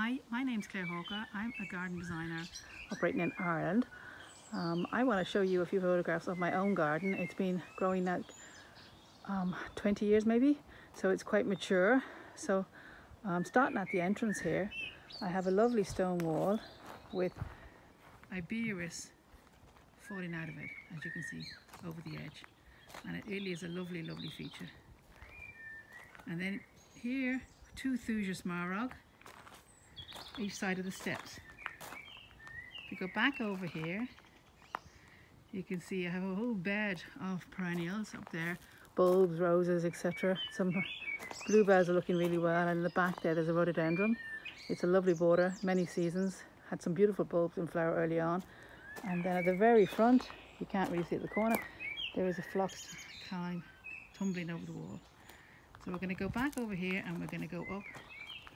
Hi, my name's Claire Hawker. I'm a garden designer operating in Ireland. I want to show you a few photographs of my own garden. It's been growing now 20 years maybe, so it's quite mature. So starting at the entrance here, I have a lovely stone wall with Iberis falling out of it, as you can see, over the edge. And it really is a lovely, lovely feature. And then here, two Thuja Smaragd, each side of the steps. If you go back over here, you can see I have a whole bed of perennials up there, bulbs, roses, etc. Some bluebells are looking really well, and in the back there's a rhododendron. It's a lovely border, many seasons, had some beautiful bulbs in flower early on. And then at the very front, you can't really see at the corner, there is a phlox thyme tumbling over the wall. So we're going to go back over here and we're going to go up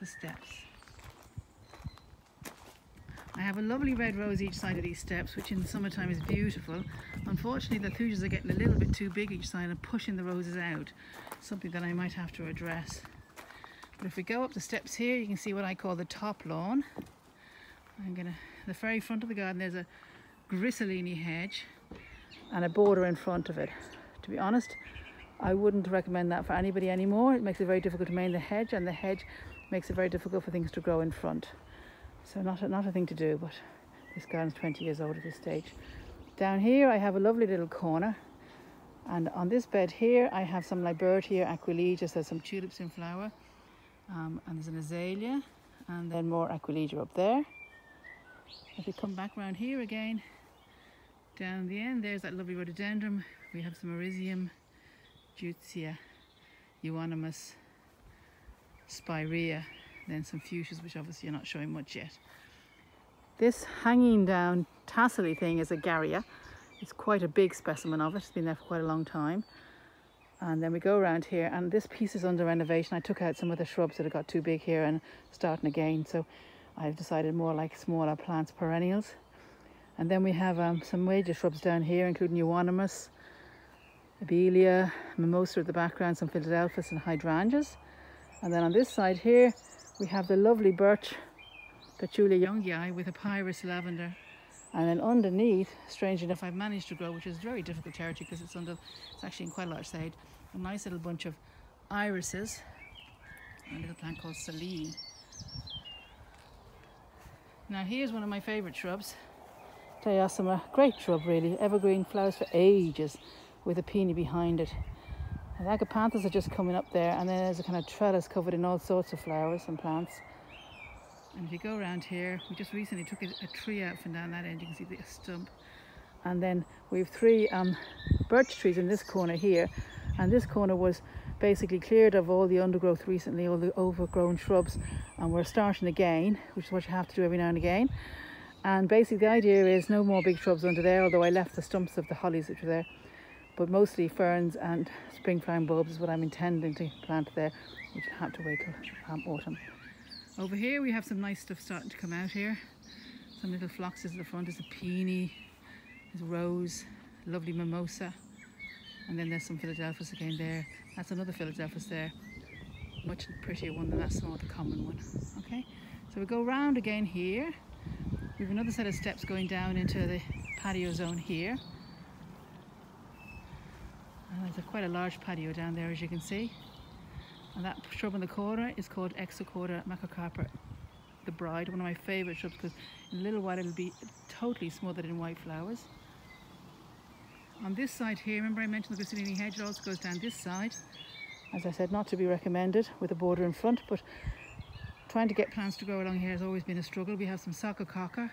the steps. I have a lovely red rose each side of these steps, which in the summertime is beautiful. Unfortunately, the thujas are getting a little bit too big each side and pushing the roses out, something that I might have to address. But if we go up the steps here, you can see what I call the top lawn. The very front of the garden, there's a grissellini hedge and a border in front of it. To be honest, I wouldn't recommend that for anybody anymore. It makes it very difficult to maintain the hedge, and the hedge makes it very difficult for things to grow in front. So not a thing to do, but this garden's 20 years old at this stage. Down here I have a lovely little corner, and on this bed here I have some Libertia aquilegia, there's some tulips in flower, and there's an azalea, and then more aquilegia up there. If we come back round here again, down the end there's that lovely rhododendron. We have some Ericium, Deutzia, Euonymus, Spirea, then some fuchsias, which obviously are not showing much yet. This hanging down tassel-y thing is a Garrya. It's quite a big specimen of it. It's been there for quite a long time. And then we go around here, and this piece is under renovation. I took out some of the shrubs that have got too big here and starting again, so I've decided more like smaller plants, perennials. And then we have some major shrubs down here, including Euonymus, Abelia, Mimosa at the background, some Philadelphus and hydrangeas. And then on this side here, we have the lovely birch, Petula youngii, with a pyrus lavender. And then underneath, strangely enough, I've managed to grow, which is very difficult territory because it's actually in quite a large shade, a nice little bunch of irises, and a little plant called Celine. Now here's one of my favourite shrubs, Diosma, great shrub really, evergreen, flowers for ages, with a peony behind it. The agapanthus are just coming up there, and then there's a kind of trellis covered in all sorts of flowers and plants. And if you go around here, we just recently took a tree out from down that end, you can see the stump. And then we have three birch trees in this corner here, and this corner was basically cleared of all the undergrowth recently, all the overgrown shrubs, and we're starting again, which is what you have to do every now and again. And basically the idea is no more big shrubs under there, although I left the stumps of the hollies which were there. But mostly ferns and spring flowering bulbs is what I'm intending to plant there, which I have to wait till autumn. Over here we have some nice stuff starting to come out here. Some little phloxes at the front. There's a peony, there's a rose, lovely mimosa, and then there's some Philadelphus again there. That's another Philadelphus there, much prettier one than that small, the common one. Okay, so we go round again here. We have another set of steps going down into the patio zone here. There's quite a large patio down there, as you can see. And that shrub in the corner is called Exocorda macrocarpa, the bride, one of my favourite shrubs, because in a little while it'll be totally smothered in white flowers. On this side here, remember I mentioned the grissellini hedge, it also goes down this side. As I said, not to be recommended with a border in front, but trying to get plants to grow along here has always been a struggle. We have some Sarcococca,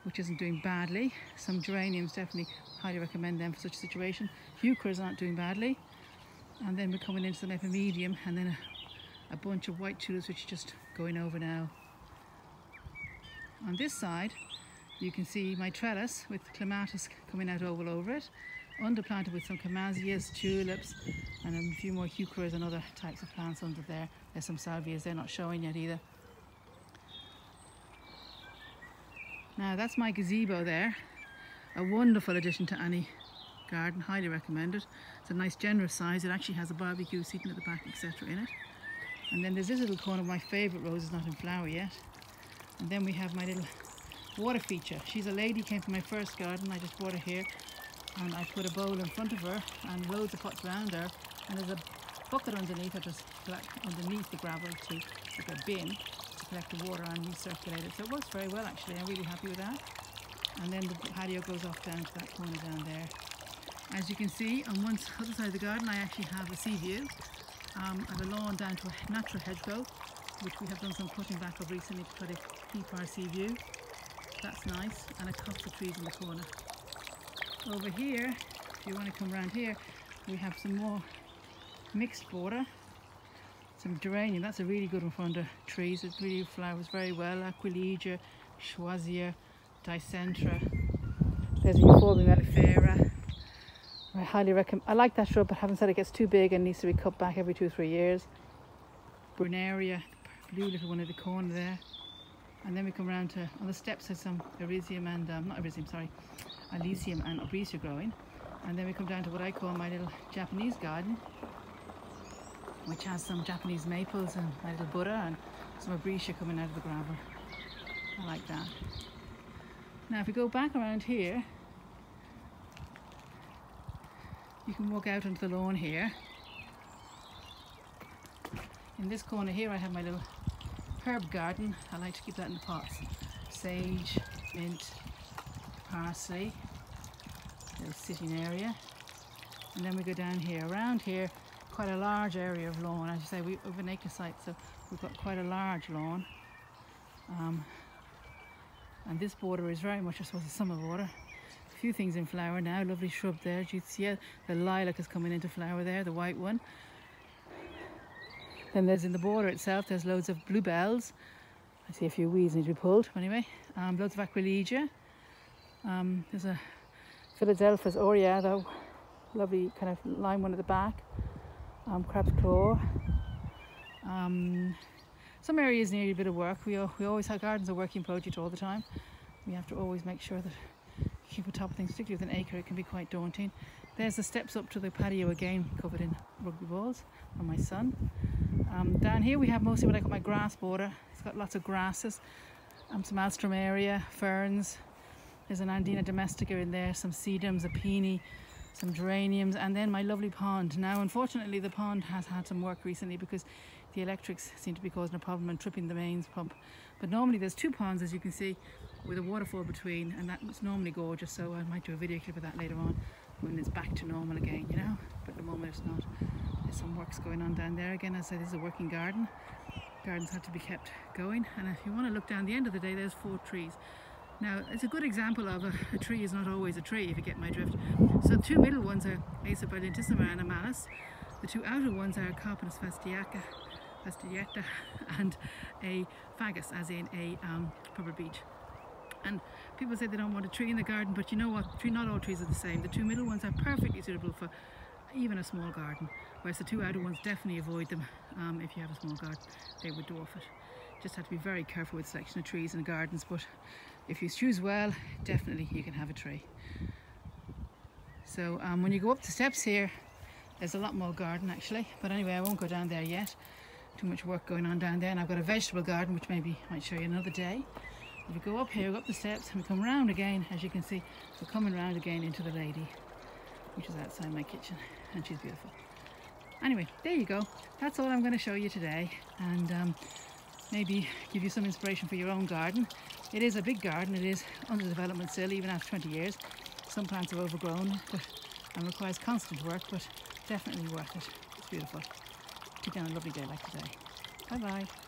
which isn't doing badly. Some geraniums, definitely highly recommend them for such a situation. Heucheras aren't doing badly. And then we're coming into some epimedium, and then a bunch of white tulips, which are just going over now. On this side, you can see my trellis with clematis coming out all over it, underplanted with some camasias, tulips, and a few more heucheras and other types of plants under there. There's some salvias, they're not showing yet either. Now that's my gazebo there, a wonderful addition to any garden, highly recommended. It's a nice generous size, it actually has a barbecue seating at the back, etc. in it. And then there's this little corner of my favourite roses, not in flower yet. And then we have my little water feature. She's a lady, came from my first garden. I just brought her here and I put a bowl in front of her and loads of pots around her, and there's a bucket underneath her, just underneath the gravel, to like a bin to collect the water and recirculate it. So it works very well actually. I'm really happy with that. And then the patio goes off down to that corner down there. As you can see, on one other side of the garden I actually have a sea view. I have a lawn down to a natural hedgerow, which we have done some cutting back of recently to try to keep our sea view. That's nice, and a copse of trees in the corner. Over here, if you want to come around here, we have some more mixed border, some geranium. That's a really good one for under trees. It really flowers very well. Aquilegia, Schwazia, Dicentra. There's a Euphorbia mellifera. I highly recommend. I like that shrub, but having said it gets too big and needs to be cut back every 2 or 3 years. Brunaria, blue little one in the corner there. And then we come around to, on the steps there's some Erisium and, Alesium and Arbrecia growing. And then we come down to what I call my little Japanese garden, which has some Japanese maples and my little Buddha and some Arbrecia coming out of the gravel. I like that. Now if we go back around here, you can walk out onto the lawn here. In this corner here I have my little herb garden. I like to keep that in the pots. Sage, mint, parsley, little sitting area. And then we go down here. Around here, quite a large area of lawn. As you say, we have an acre site, so we've got quite a large lawn. And this border is very much, I suppose, a summer border. A few things in flower now. Lovely shrub there. You see the lilac is coming into flower there, the white one. Then there's in the border itself, there's loads of bluebells. I see a few weeds need to be pulled, anyway. Loads of Aquilegia. There's a Philadelphus aureata, lovely kind of lime one at the back. Crab's claw. Some areas need a bit of work. We always have gardens are working project all the time. We have to always make sure that you keep on top of things, particularly with an acre. It can be quite daunting. There's the steps up to the patio again, covered in rugby balls from my son. Down here we have mostly what I call my grass border. It's got lots of grasses, some alstroemeria, ferns. There's an Andina domestica in there, some sedums, a peony, some geraniums, and then my lovely pond. Now unfortunately the pond has had some work recently because the electrics seem to be causing a problem and tripping the mains pump. But normally there's 2 ponds, as you can see, with a waterfall between, and that's normally gorgeous, so I might do a video clip of that later on when it's back to normal again, you know, but at the moment it's not. There's some works going on down there again. As I say, this is a working garden. Gardens have to be kept going, and if you want to look down the end of the day, there's 4 trees. Now it's a good example of a tree is not always a tree, if you get my drift. So the 2 middle ones are Acer brilliantissima and Amalus. The 2 outer ones are Carpinus fastiata and a Fagus, as in a purple beech. And people say they don't want a tree in the garden, but you know what? Not all trees are the same. The 2 middle ones are perfectly suitable for even a small garden, whereas the 2 outer ones, definitely avoid them. If you have a small garden, they would dwarf it. Just have to be very careful with selection of trees in gardens, but if you choose well, definitely you can have a tree. So when you go up the steps here, there's a lot more garden actually, but anyway, I won't go down there yet. Too much work going on down there, and I've got a vegetable garden which maybe I might show you another day. If you go up here, go up the steps, and we come round again, as you can see, we're coming round again into the lady, which is outside my kitchen, and she's beautiful. Anyway, there you go. That's all I'm going to show you today, and maybe give you some inspiration for your own garden. It is a big garden. It is under development still, even after 20 years. Some plants are overgrown, and requires constant work, but definitely worth it. It's beautiful. Keep down a lovely day like today. Bye bye.